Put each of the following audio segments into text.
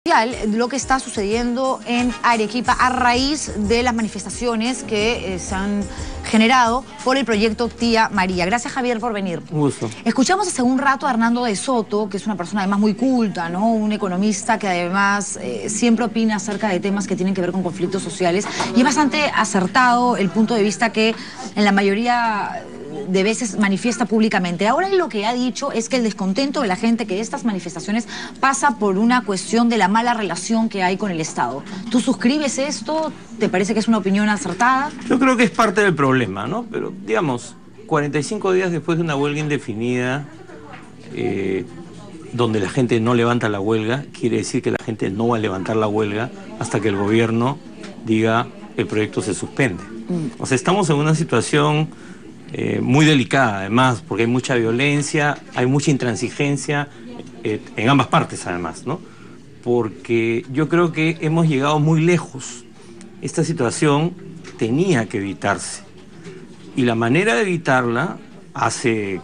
Lo que está sucediendo en Arequipa a raíz de las manifestaciones que se han generado por el proyecto Tía María. Gracias, Javier, por venir. Un gusto. Escuchamos hace un rato a Hernando de Soto, que es una persona además muy culta, ¿no? Un economista que además siempre opina acerca de temas que tienen que ver con conflictos sociales. Y es bastante acertado el punto de vista que en la mayoría de veces manifiesta públicamente. Ahora lo que ha dicho es que el descontento de la gente, que estas manifestaciones pasa por una cuestión de la mala relación que hay con el Estado. ¿Tú suscribes esto? ¿Te parece que es una opinión acertada? Yo creo que es parte del problema, ¿no? Pero, digamos, 45 días después de una huelga indefinida, donde la gente no levanta la huelga, quiere decir que la gente no va a levantar la huelga hasta que el gobierno diga el proyecto se suspende. O sea, estamos en una situación muy delicada, además, porque hay mucha violencia, hay mucha intransigencia en ambas partes, además, ¿no? Porque yo creo que hemos llegado muy lejos. Esta situación tenía que evitarse. Y la manera de evitarla, hace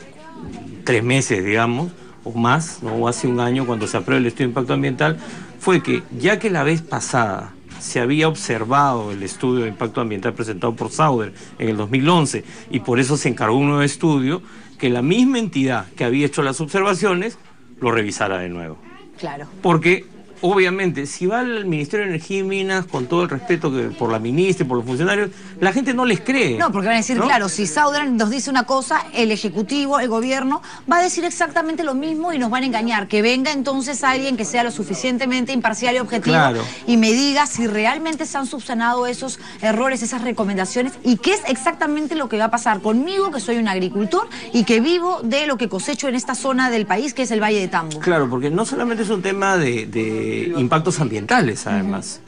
3 meses, digamos, o más, ¿no? O hace un año, cuando se aprueba el estudio de impacto ambiental, fue que, ya que la vez pasada se había observado el estudio de impacto ambiental presentado por Sauder en el 2011 y por eso se encargó un nuevo estudio, que la misma entidad que había hecho las observaciones lo revisara de nuevo. Claro. Porque, obviamente, si va al Ministerio de Energía y Minas, con todo el respeto por la ministra y por los funcionarios, la gente no les cree. No, porque van a decir, ¿no? Claro, si Sauder nos dice una cosa, el Ejecutivo, el Gobierno, va a decir exactamente lo mismo y nos van a engañar. Que venga entonces alguien que sea lo suficientemente imparcial y objetivo, claro, y me diga si realmente se han subsanado esos errores, esas recomendaciones, y qué es exactamente lo que va a pasar conmigo, que soy un agricultor y que vivo de lo que cosecho en esta zona del país, que es el Valle de Tambo. Claro, porque no solamente es un tema de impactos ambientales, además.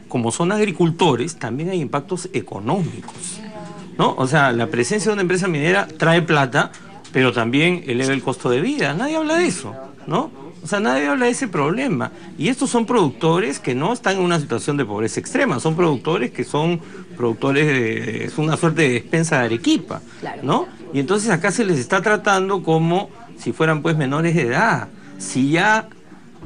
Como son agricultores, también hay impactos económicos, ¿no? O sea, la presencia de una empresa minera trae plata, pero también eleva el costo de vida. Nadie habla de eso, ¿no? O sea, nadie habla de ese problema. Y estos son productores que no están en una situación de pobreza extrema, son productores que son productores es una suerte de despensa de Arequipa, ¿no? Y entonces acá se les está tratando como si fueran pues menores de edad. Si ya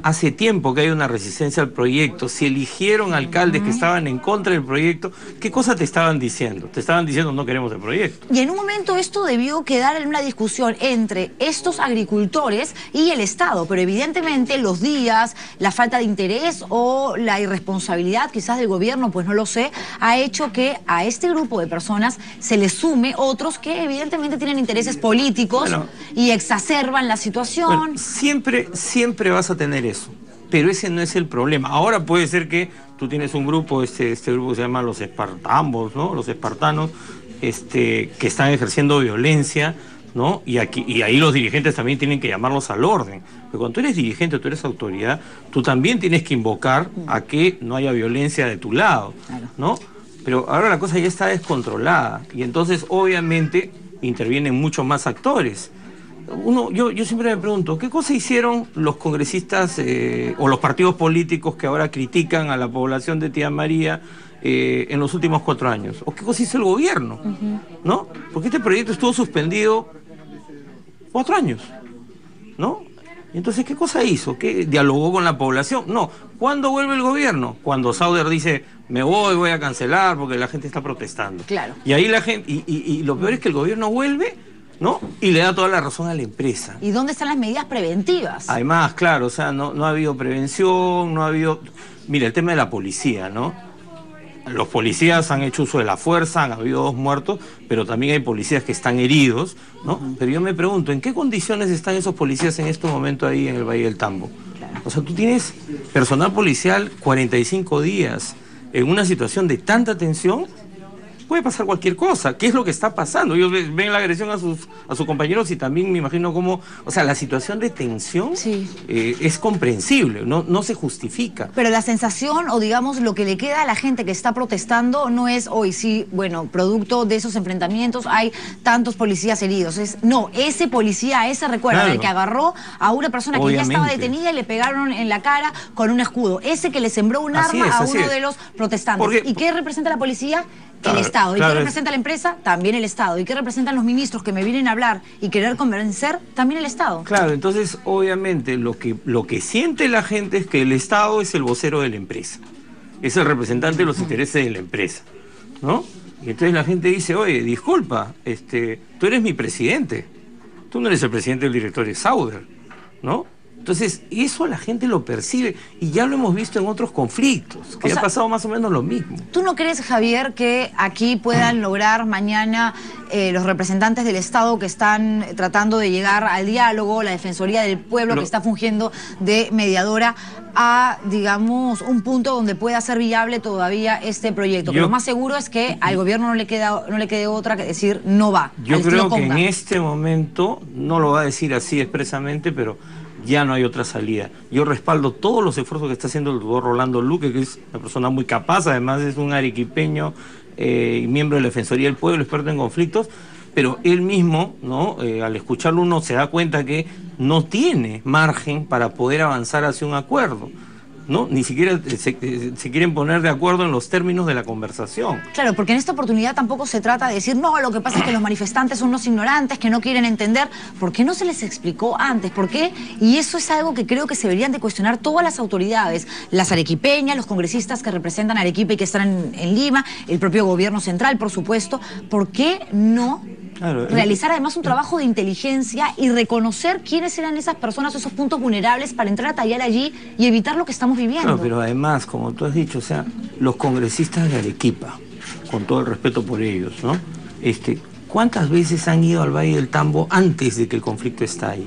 hace tiempo que hay una resistencia al proyecto, si eligieron alcaldes que estaban en contra del proyecto, ¿qué cosa te estaban diciendo? Te estaban diciendo no queremos el proyecto. Y en un momento esto debió quedar en una discusión entre estos agricultores y el Estado, pero evidentemente los días, la falta de interés o la irresponsabilidad quizás del gobierno, pues no lo sé, ha hecho que a este grupo de personas se les sume otros que evidentemente tienen intereses políticos, bueno, y exacerban la situación. Bueno, siempre vas a tener eso, pero ese no es el problema. Ahora puede ser que tú tienes un grupo, este grupo se llama los espartambos, ¿no? Los espartanos, que están ejerciendo violencia, ¿no? Y ahí los dirigentes también tienen que llamarlos al orden. Pero cuando tú eres dirigente, tú eres autoridad, tú también tienes que invocar a que no haya violencia de tu lado, ¿no? Pero ahora la cosa ya está descontrolada y entonces obviamente intervienen muchos más actores. Yo siempre me pregunto, ¿qué cosa hicieron los congresistas o los partidos políticos que ahora critican a la población de Tía María en los últimos 4 años? ¿O qué cosa hizo el gobierno? ¿No? Porque este proyecto estuvo suspendido 4 años, ¿no? Entonces, ¿qué cosa hizo? ¿Qué dialogó con la población? No. ¿Cuándo vuelve el gobierno? Cuando Sauder dice, voy a cancelar porque la gente está protestando. Claro. Y ahí la gente, y lo peor es que el gobierno vuelve, ¿no? Y le da toda la razón a la empresa. ¿Y dónde están las medidas preventivas? Además, claro, o sea, no ha habido prevención, no ha habido... Mira, el tema de la policía, ¿no? Los policías han hecho uso de la fuerza, han habido 2 muertos, pero también hay policías que están heridos, ¿no? Pero yo me pregunto, ¿en qué condiciones están esos policías en este momento ahí en el Valle del Tambo? Claro. O sea, tú tienes personal policial 45 días en una situación de tanta tensión. Puede pasar cualquier cosa. ¿Qué es lo que está pasando? Ellos ven la agresión a sus compañeros y también me imagino cómo... O sea, la situación de tensión es comprensible, no se justifica. Pero la sensación, o digamos, lo que le queda a la gente que está protestando no es hoy, sí, bueno, producto de esos enfrentamientos hay tantos policías heridos. No, ese policía, ese recuerdo, claro, el que agarró a una persona que ya estaba detenida y le pegaron en la cara con un escudo. Ese que le sembró un arma a uno de los protestantes. ¿Y qué representa la policía? El Claro, Estado. ¿Y claro, qué representa la empresa? También el Estado. ¿Y qué representan los ministros que me vienen a hablar y querer convencer? También el Estado. Claro, entonces obviamente lo que siente la gente es que el Estado es el vocero de la empresa, es el representante de los intereses de la empresa, ¿no? Y entonces la gente dice, oye, disculpa, tú eres mi presidente, tú no eres el presidente del directorio de Sauder, ¿no? Entonces, eso la gente lo percibe y ya lo hemos visto en otros conflictos, que ha pasado más o menos lo mismo. ¿Tú no crees, Javier, que aquí puedan lograr mañana los representantes del Estado que están tratando de llegar al diálogo, la Defensoría del Pueblo que está fungiendo de mediadora, a, digamos, un punto donde pueda ser viable todavía este proyecto? Que lo más seguro es que al gobierno no le quede otra que decir no va. Yo creo que en este momento, no lo va a decir así expresamente, pero ya no hay otra salida. Yo respaldo todos los esfuerzos que está haciendo el doctor Rolando Luque, que es una persona muy capaz, además es un arequipeño y miembro de la Defensoría del Pueblo, experto en conflictos, pero él mismo, ¿no? Al escucharlo uno se da cuenta que no tiene margen para poder avanzar hacia un acuerdo, ¿no? Ni siquiera se quieren poner de acuerdo en los términos de la conversación. Claro, porque en esta oportunidad tampoco se trata de decir, no, lo que pasa es que los manifestantes son unos ignorantes, que no quieren entender. ¿Por qué no se les explicó antes? ¿Por qué? Y eso es algo que creo que se deberían de cuestionar todas las autoridades, las arequipeñas, los congresistas que representan a Arequipa y que están en Lima, el propio gobierno central, por supuesto. ¿Por qué no realizar además un trabajo de inteligencia y reconocer quiénes eran esas personas, esos puntos vulnerables para entrar a tallar allí y evitar lo que estamos viviendo? Claro, pero además, como tú has dicho, o sea, los congresistas de Arequipa, con todo el respeto por ellos, ¿no? ¿Cuántas veces han ido al Valle del Tambo antes de que el conflicto estalle?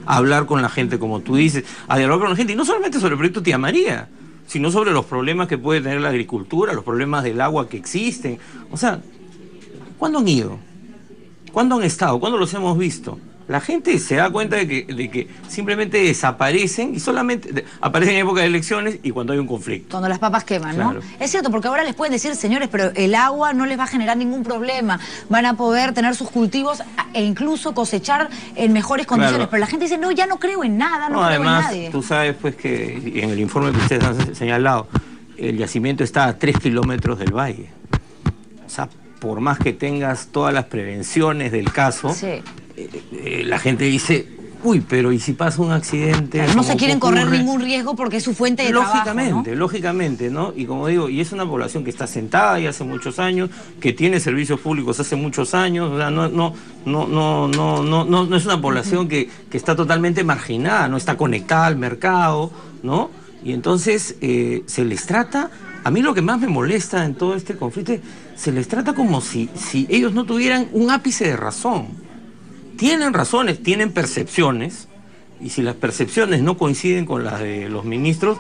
A hablar con la gente, como tú dices, a dialogar con la gente, y no solamente sobre el proyecto Tía María, sino sobre los problemas que puede tener la agricultura, los problemas del agua que existen. O sea, ¿cuándo han ido? ¿Cuándo han estado? ¿Cuándo los hemos visto? La gente se da cuenta de que simplemente desaparecen y solamente aparecen en época de elecciones y cuando hay un conflicto. Cuando las papas queman, ¿no? Claro. Es cierto, porque ahora les pueden decir, señores, pero el agua no les va a generar ningún problema. Van a poder tener sus cultivos e incluso cosechar en mejores condiciones. Claro. Pero la gente dice, no, ya no creo en nada, no creo además, en nadie. Tú sabes pues que en el informe que ustedes han señalado, el yacimiento está a 3 kilómetros del valle. O sea, por más que tengas todas las prevenciones del caso, la gente dice, uy, pero ¿y si pasa un accidente? Claro, no se quieren correr ningún riesgo porque es su fuente de trabajo, ¿no? Lógicamente, ¿no? Y como digo, y es una población que está sentada y hace muchos años, que tiene servicios públicos hace muchos años, o sea, no es una población que está totalmente marginada, no está conectada al mercado, ¿no? Y entonces se les trata. A mí lo que más me molesta en todo este conflicto es se les trata como si ellos no tuvieran un ápice de razón. Tienen razones, tienen percepciones, y si las percepciones no coinciden con las de los ministros,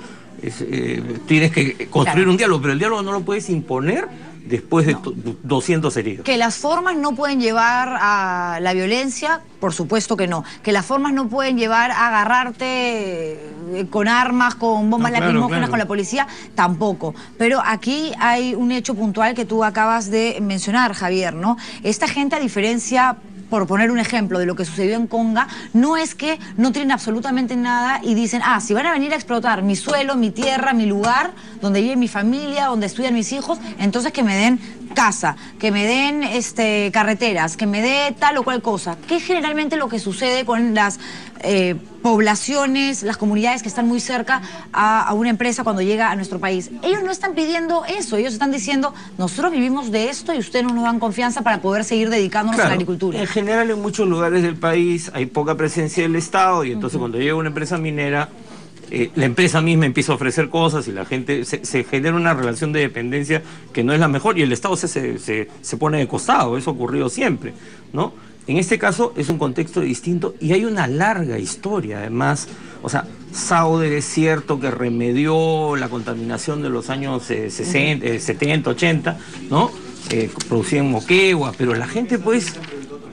tienes que construir un diálogo, pero el diálogo no lo puedes imponer después de 200 heridos. Que las formas no pueden llevar a la violencia, por supuesto que no. Que las formas no pueden llevar a agarrarte con armas, con bombas lacrimógenas, con la policía, tampoco. Pero aquí hay un hecho puntual que tú acabas de mencionar, Javier, ¿no? Esta gente, a diferencia, por poner un ejemplo de lo que sucedió en Conga, no es que no tienen absolutamente nada y dicen, si van a venir a explotar mi suelo, mi tierra, mi lugar, donde vive mi familia, donde estudian mis hijos, entonces que me den casa, que me den carreteras, que me dé tal o cual cosa. Que es generalmente lo que sucede con las poblaciones, las comunidades que están muy cerca a una empresa cuando llega a nuestro país. Ellos no están pidiendo eso, ellos están diciendo, nosotros vivimos de esto y ustedes no nos dan confianza para poder seguir dedicándonos a la agricultura. En general, en muchos lugares del país hay poca presencia del Estado y entonces cuando llega una empresa minera, la empresa misma empieza a ofrecer cosas y la gente se genera una relación de dependencia que no es la mejor y el Estado se pone de costado. Eso ha ocurrido siempre, ¿no? En este caso es un contexto distinto y hay una larga historia, además. O sea, Sauder es cierto que remedió la contaminación de los años 70, 80, ¿no? Producida en Moquegua, pero la gente pues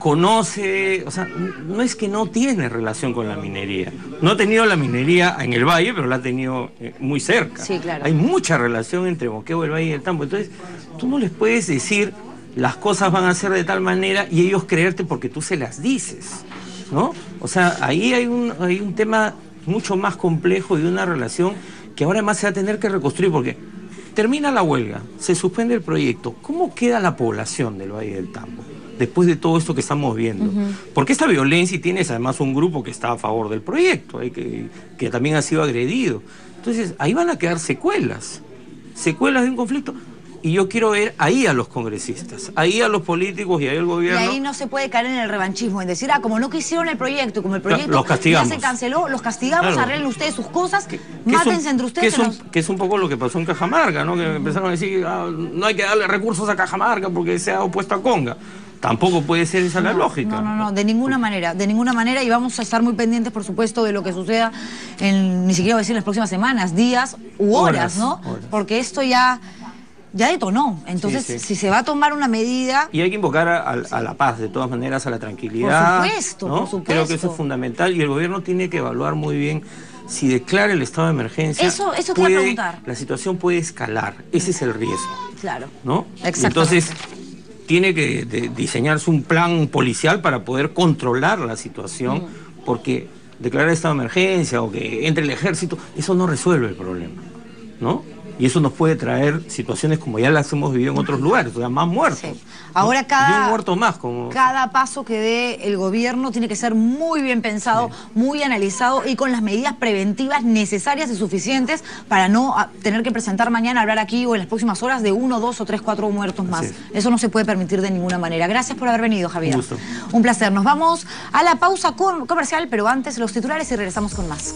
conoce, o sea, no es que no tiene relación con la minería. No ha tenido la minería en el valle, pero la ha tenido muy cerca. Sí, claro. Hay mucha relación entre Moquegua, el valle y el Tambo. Entonces, tú no les puedes decir las cosas van a ser de tal manera y ellos creerte porque tú se las dices, ¿no? O sea, ahí hay un tema mucho más complejo y una relación que ahora además se va a tener que reconstruir porque termina la huelga, se suspende el proyecto. ¿Cómo queda la población del Valle del Tambo después de todo esto que estamos viendo? Porque esta violencia, y tienes además un grupo que está a favor del proyecto, que también ha sido agredido. Entonces, ahí van a quedar secuelas de un conflicto. Y yo quiero ver ahí a los congresistas, ahí a los políticos y ahí al gobierno. Y ahí no se puede caer en el revanchismo, en decir, como no quisieron el proyecto, como el proyecto los castigamos. ya se canceló, los castigamos, claro. Arreglen ustedes sus cosas, mátense entre ustedes. Que es un poco lo que pasó en Cajamarca, ¿no? Que empezaron a decir, no hay que darle recursos a Cajamarca porque se ha opuesto a Conga. Tampoco puede ser esa la lógica. No, de ninguna manera, y vamos a estar muy pendientes, por supuesto, de lo que suceda ni siquiera voy a decir en las próximas semanas, días u horas, ¿no? Horas. Porque esto ya detonó. Entonces, si se va a tomar una medida... Y hay que invocar a la paz, de todas maneras, a la tranquilidad. Por supuesto. Creo que eso es fundamental y el gobierno tiene que evaluar muy bien si declara el estado de emergencia. Eso te iba a preguntar. La situación puede escalar. Ese es el riesgo. Claro. ¿No? Exacto. Entonces, tiene que diseñarse un plan policial para poder controlar la situación, porque declarar estado de emergencia o que entre el ejército, eso no resuelve el problema, ¿no? Y eso nos puede traer situaciones como ya las hemos vivido en otros lugares, o sea, más muertos. Sí. Ahora y un muerto más. Cada paso que dé el gobierno tiene que ser muy bien pensado, muy analizado y con las medidas preventivas necesarias y suficientes para no tener que presentar mañana, hablar aquí o en las próximas horas de 1, 2 o 3, 4 muertos más. Sí. Eso no se puede permitir de ninguna manera. Gracias por haber venido, Javier. Un gusto. Un placer. Nos vamos a la pausa comercial, pero antes los titulares y regresamos con más.